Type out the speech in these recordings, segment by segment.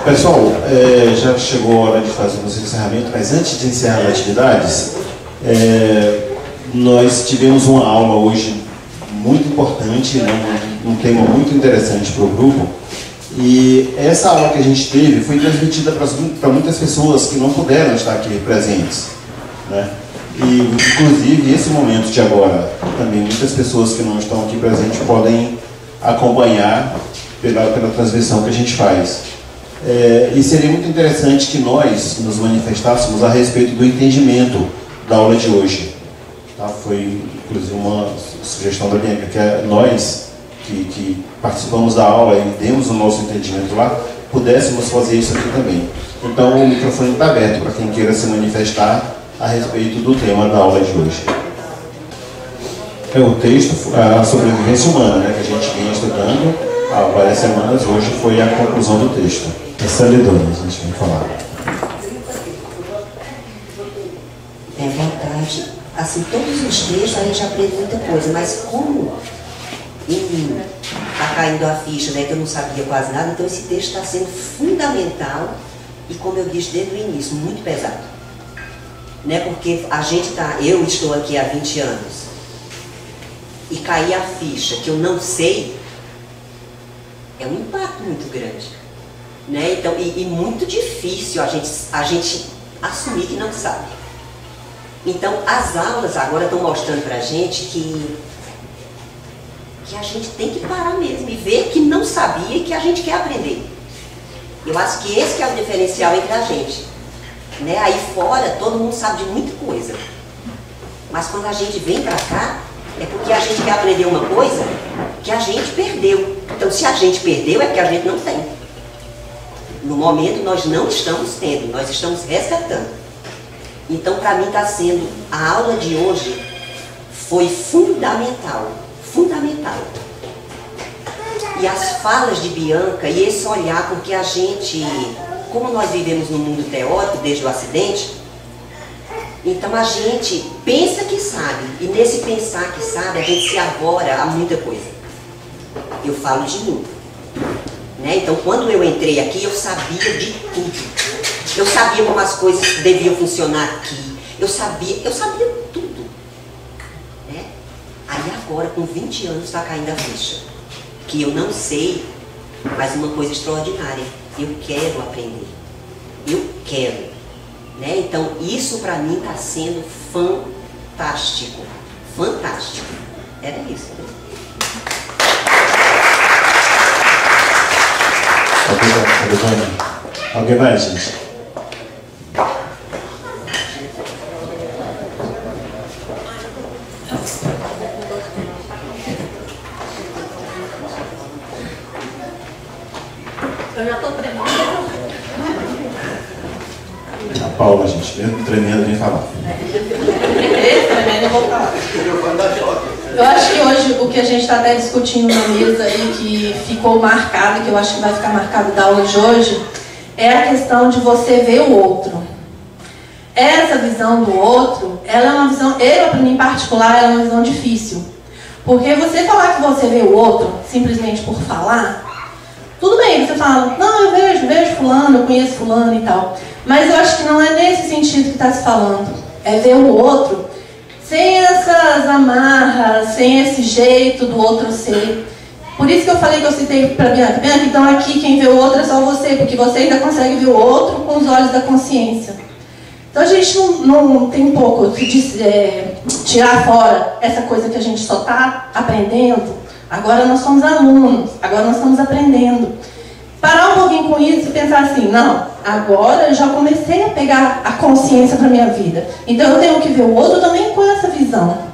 Pessoal, já chegou a hora de fazer o nosso encerramento, mas antes de encerrar as atividades, nós tivemos uma aula hoje muito importante, né, um tema muito interessante para o grupo, e essa aula que a gente teve foi transmitida para muitas pessoas que não puderam estar aqui presentes, né? E, inclusive, esse momento de agora, também muitas pessoas que não estão aqui presentes podem acompanhar pela transmissão que a gente faz. E seria muito interessante que nós nos manifestássemos a respeito do entendimento da aula de hoje. Tá? Foi, inclusive, uma sugestão da Bianca, que nós, que participamos da aula e demos o nosso entendimento lá, pudéssemos fazer isso aqui também. Então, o microfone está aberto para quem queira se manifestar a respeito do tema da aula de hoje. O texto, a sobrevivência humana, né, que a gente vinha estudando há várias semanas, hoje foi a conclusão do texto. Essa é a Ledona, a gente vai falar. Boa tarde. Assim, todos os textos a gente aprende muita coisa, mas como está caindo a ficha, né, que eu não sabia quase nada, então esse texto está sendo fundamental e, como eu disse desde o início, muito pesado. Né, porque eu estou aqui há 20 anos e cair a ficha que eu não sei é um impacto muito grande, né? Então, e muito difícil a gente assumir que não sabe. Então as aulas agora estão mostrando para a gente que a gente tem que parar mesmo e ver que não sabia e que a gente quer aprender. Eu acho que esse que é o diferencial entre a gente. Né? Aí fora, todo mundo sabe de muita coisa. Mas quando a gente vem para cá, é porque a gente quer aprender uma coisa que a gente perdeu. Então, se a gente perdeu, é porque a gente não tem. No momento, nós não estamos tendo, nós estamos resgatando. Então, para mim, está sendo, a aula de hoje foi fundamental. Fundamental. E as falas de Bianca e esse olhar, porque a gente... Como nós vivemos no mundo teórico desde o acidente, então a gente pensa que sabe, e nesse pensar que sabe, a gente se avora a muita coisa. Eu falo de mim. Né? Então, quando eu entrei aqui, eu sabia de tudo. Eu sabia como as coisas deviam funcionar aqui. Eu sabia tudo. Né? Aí agora, com 20 anos, está caindo a ficha. Que eu não sei, mas uma coisa extraordinária. Eu quero aprender. Eu quero. Né? Então, isso para mim está sendo fantástico. Fantástico. Era isso. Né? Alguém mais, gente? Eu já estou tremendo. A Paula, gente, mesmo tremendo, vem falar. Tremendo, eu vou falar. Eu acho que hoje o que a gente está até discutindo na mesa e que ficou marcado, que eu acho que vai ficar marcado da aula de hoje, é a questão de você ver o outro. Essa visão do outro, ela é uma visão, para mim em particular, ela é uma visão difícil. Porque você falar que você vê o outro, simplesmente por falar, tudo bem, você fala, não, eu vejo fulano, eu conheço fulano e tal. Mas eu acho que não é nesse sentido que está se falando. É ver o outro sem essas amarras, sem esse jeito do outro ser. Por isso que eu falei que eu citei para a Bianca. Bianca, então aqui quem vê o outro é só você, porque você ainda consegue ver o outro com os olhos da consciência. Então a gente não tem um pouco de tirar fora essa coisa que a gente só está aprendendo. Agora nós somos alunos, agora nós estamos aprendendo. Parar um pouquinho com isso e pensar assim, não, agora eu já comecei a pegar a consciência para a minha vida. Então eu tenho que ver o outro também com essa visão.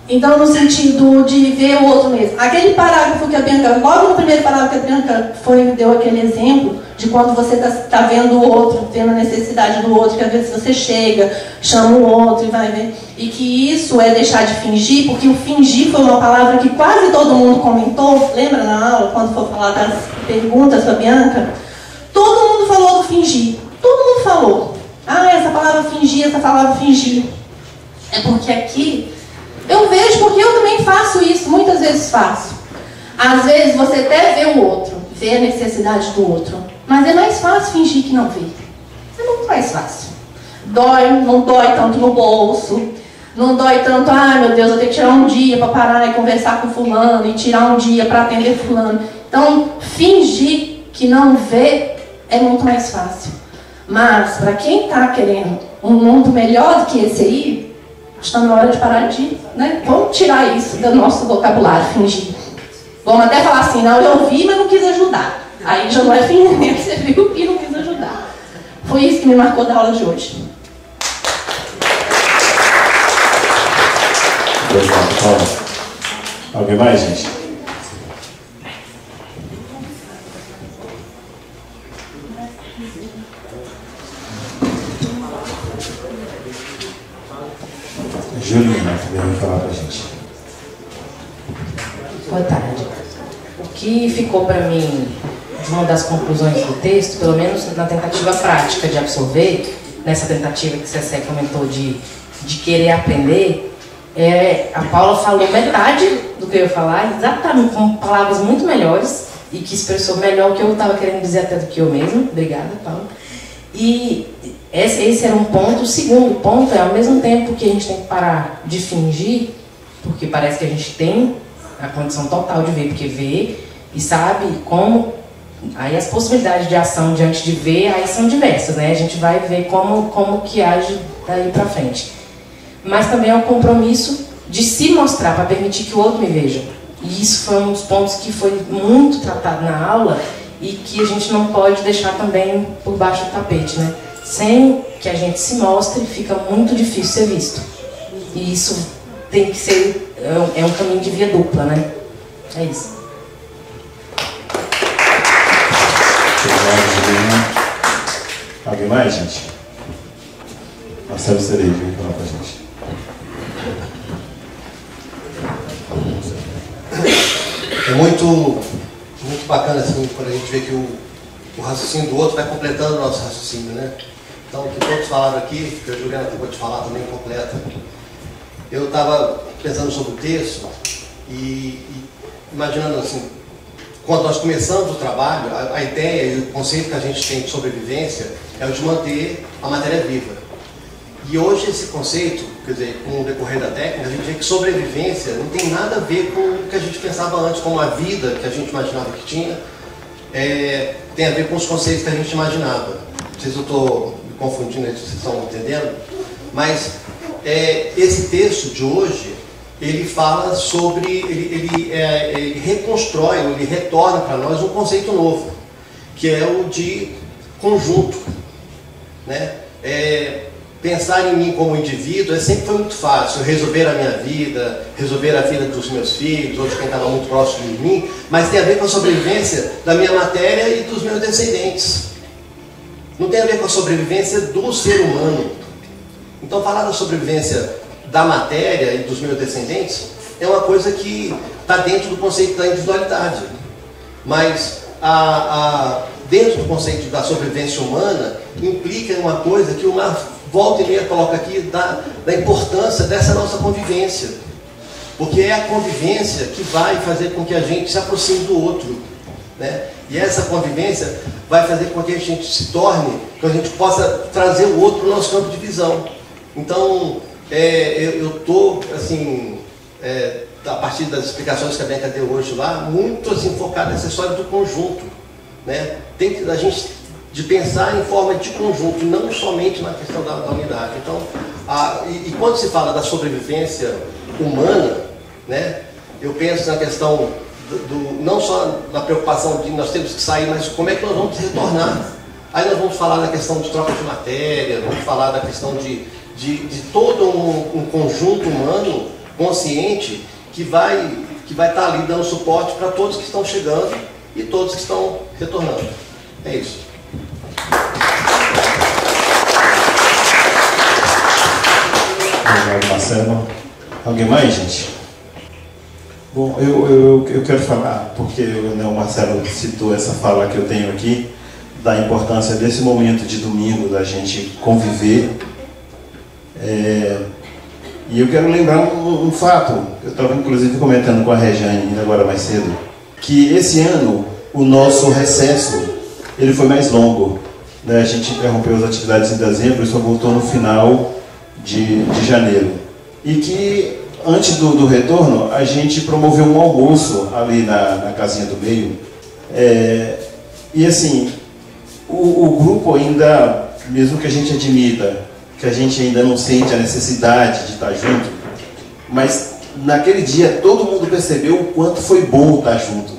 Então, no sentido de ver o outro mesmo. Aquele parágrafo que a Bianca, logo no primeiro parágrafo que a Bianca deu aquele exemplo de quando você está vendo o outro, vendo a necessidade do outro, que às vezes você chega, chama o outro e vai ver. E que isso é deixar de fingir, porque o fingir foi uma palavra que quase todo mundo comentou. Lembra na aula, quando for falar das perguntas para a Bianca? Todo mundo falou do fingir. Todo mundo falou. Ah, essa palavra fingir, essa palavra fingir. É porque aqui... Eu vejo porque eu também faço isso, muitas vezes faço. Às vezes você até vê o outro, vê a necessidade do outro. Mas é mais fácil fingir que não vê. É muito mais fácil. Dói, não dói tanto no bolso. Não dói tanto, ai meu Deus, eu tenho que tirar um dia para parar e conversar com fulano, e tirar um dia para atender fulano. Então, fingir que não vê é muito mais fácil. Mas, para quem está querendo um mundo melhor do que esse aí, está na hora de parar de, né? Vamos tirar isso do nosso vocabulário, fingir. Vamos até falar assim, não, eu vi, mas não quis ajudar. Aí já não é fingir, você viu e não quis ajudar. Foi isso que me marcou da aula de hoje. Alguém mais, gente? Juliana, também vai falar pra gente. Boa tarde. O que ficou para mim de uma das conclusões do texto, pelo menos na tentativa prática de absorver, nessa tentativa que você comentou de querer aprender, a Paula falou metade do que eu ia falar, exatamente com palavras muito melhores e que expressou melhor o que eu estava querendo dizer até do que eu mesma. Obrigada, Paula. E esse era um ponto. O segundo ponto é, ao mesmo tempo que a gente tem que parar de fingir, porque parece que a gente tem a condição total de ver, porque vê e sabe como, aí as possibilidades de ação diante de ver, aí são diversas, né? A gente vai ver como que age daí para frente. Mas também é um compromisso de se mostrar, para permitir que o outro me veja. E isso foi um dos pontos que foi muito tratado na aula e que a gente não pode deixar também por baixo do tapete, né? Sem que a gente se mostre, fica muito difícil ser visto. E isso tem que ser, é um caminho de via dupla, né? É isso. Alguém mais, gente? Marcelo Cerejo, vem falar pra gente. É muito bacana assim, quando a gente vê que o raciocínio do outro vai completando o nosso raciocínio, né? Então, o que todos falaram aqui, que a Juliana acabou de falar também, completa. Eu estava pensando sobre o texto e imaginando assim, quando nós começamos o trabalho, a ideia e o conceito que a gente tem de sobrevivência é o de manter a matéria viva. E hoje esse conceito, quer dizer, com o decorrer da técnica, a gente vê que sobrevivência não tem nada a ver com o que a gente pensava antes, com a vida que a gente imaginava que tinha, tem a ver com os conceitos que a gente imaginava. Não sei se eu estou me confundindo, se vocês estão entendendo, mas esse texto de hoje, ele fala sobre, ele reconstrói, ele retorna para nós um conceito novo, que é o de conjunto, né? Pensar em mim como indivíduo sempre foi muito fácil, resolver a minha vida, resolver a vida dos meus filhos, ou de quem estava muito próximo de mim, mas tem a ver com a sobrevivência da minha matéria e dos meus descendentes. Não tem a ver com a sobrevivência do ser humano. Então, falar da sobrevivência da matéria e dos meus descendentes é uma coisa que está dentro do conceito da individualidade. Mas dentro do conceito da sobrevivência humana implica uma coisa que uma volta e meia coloca aqui da importância dessa nossa convivência. Porque é a convivência que vai fazer com que a gente se aproxime do outro, né? E essa convivência vai fazer com que a gente se torne, que a gente possa trazer o outro para o nosso campo de visão. Então, eu estou, assim, a partir das explicações que a Bianca deu hoje lá, muito assim, focado nessa história do conjunto, né? Tem que a gente de pensar em forma de conjunto, não somente na questão da unidade. Então, e quando se fala da sobrevivência humana, né, eu penso na questão não só na preocupação de nós temos que sair, mas como é que nós vamos retornar. Aí nós vamos falar da questão de troca de matéria, vamos falar da questão de todo um conjunto humano consciente que vai estar ali dando suporte para todos que estão chegando e todos que estão retornando. É isso. Obrigado, Marcelo. Alguém mais, gente? Bom, eu quero falar, porque o Marcelo citou essa fala que eu tenho aqui, da importância desse momento de domingo, da gente conviver. E eu quero lembrar um fato, eu estava inclusive comentando com a Regiane ainda agora mais cedo, que esse ano o nosso recesso ele foi mais longo, né? A gente interrompeu as atividades em dezembro e só voltou no final de janeiro. E que antes do retorno a gente promoveu um almoço ali na casinha do meio. E assim, o grupo ainda, mesmo que a gente admita que a gente ainda não sente a necessidade de estar junto, mas naquele dia todo mundo percebeu o quanto foi bom estar junto,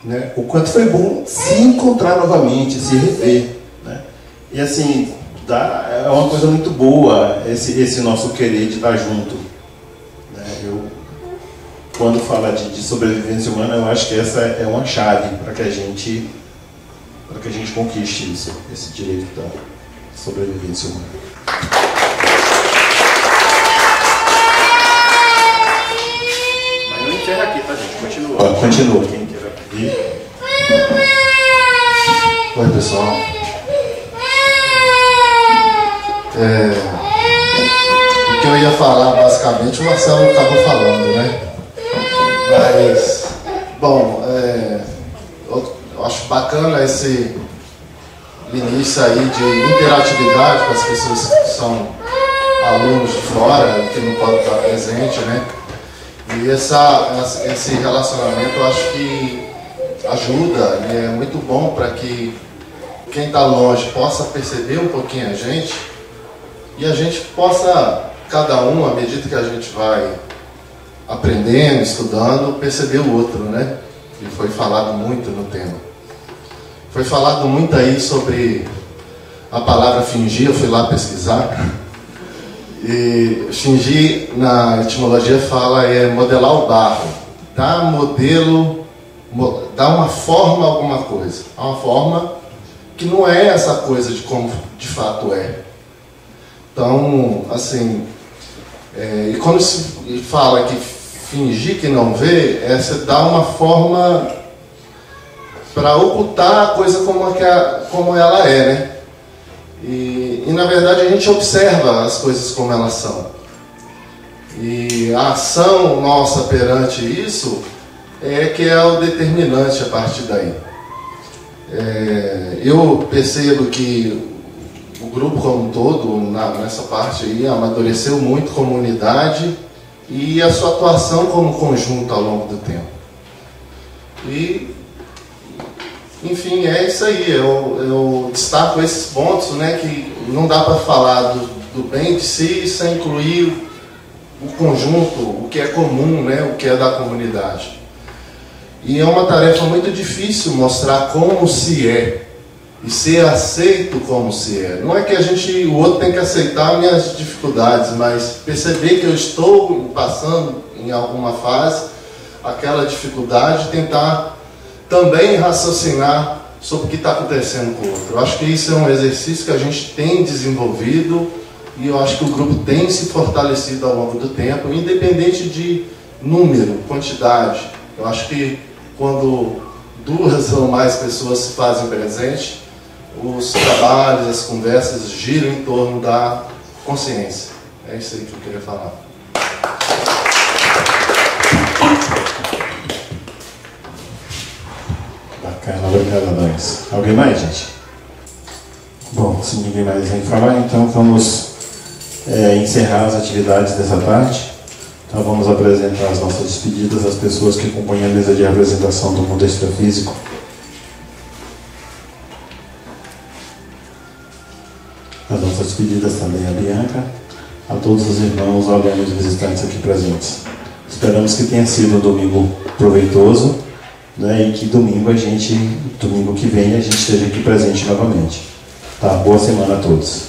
né? O quanto foi bom se encontrar novamente, se rever, né? E assim, é uma coisa muito boa esse nosso querer de estar junto, né? Quando fala de sobrevivência humana, eu acho que essa é uma chave para que a gente conquiste esse direito da sobrevivência humana. Mas não encerra aqui, tá, gente? Continua. Quem queira pedir. Oi, pessoal. O que eu ia falar, basicamente, o Marcelo estava falando, né? Mas, bom, eu acho bacana esse início aí de interatividade com as pessoas que são alunos de fora, que não podem estar presentes, né? E esse relacionamento eu acho que ajuda e é muito bom para que quem está longe possa perceber um pouquinho a gente e a gente possa, cada um, à medida que a gente vai aprendendo, estudando, perceber o outro, né? E foi falado muito no tema. Foi falado muito aí sobre a palavra fingir, eu fui lá pesquisar. E fingir, na etimologia, fala modelar o barro. Dar modelo, dar uma forma a alguma coisa. Uma forma que não é essa coisa de como de fato é. Então, assim, e quando se fala que fingir que não vê, você dá uma forma para ocultar a coisa como ela é, né? E na verdade a gente observa as coisas como elas são. E a ação nossa perante isso que é o determinante a partir daí. Eu percebo que o grupo como um todo, nessa parte aí, amadureceu muito como unidade e a sua atuação como conjunto ao longo do tempo. E, enfim, é isso aí. Eu destaco esses pontos, né, que não dá para falar do bem de si sem incluir o conjunto, o que é comum, né, o que é da comunidade. E é uma tarefa muito difícil mostrar como se é e ser aceito como se é. Não é que o outro tem que aceitar minhas dificuldades, mas perceber que eu estou passando em alguma fase aquela dificuldade e tentar também raciocinar sobre o que está acontecendo com o outro. Eu acho que isso é um exercício que a gente tem desenvolvido e eu acho que o grupo tem se fortalecido ao longo do tempo, independente de número, quantidade. Eu acho que quando 2 ou mais pessoas se fazem presente, os trabalhos, as conversas giram em torno da consciência. É isso aí que eu queria falar. Bacana, obrigado a nós. Alguém mais, gente? Bom, se ninguém mais vem falar, então vamos encerrar as atividades dessa tarde. Então vamos apresentar as nossas despedidas às pessoas que compõem a mesa de representação do mundo extrafísico. As nossas despedidas também a Bianca, a todos os irmãos, alunos e visitantes aqui presentes. Esperamos que tenha sido um domingo proveitoso, né, e que domingo que vem, a gente esteja aqui presente novamente. Tá? Boa semana a todos.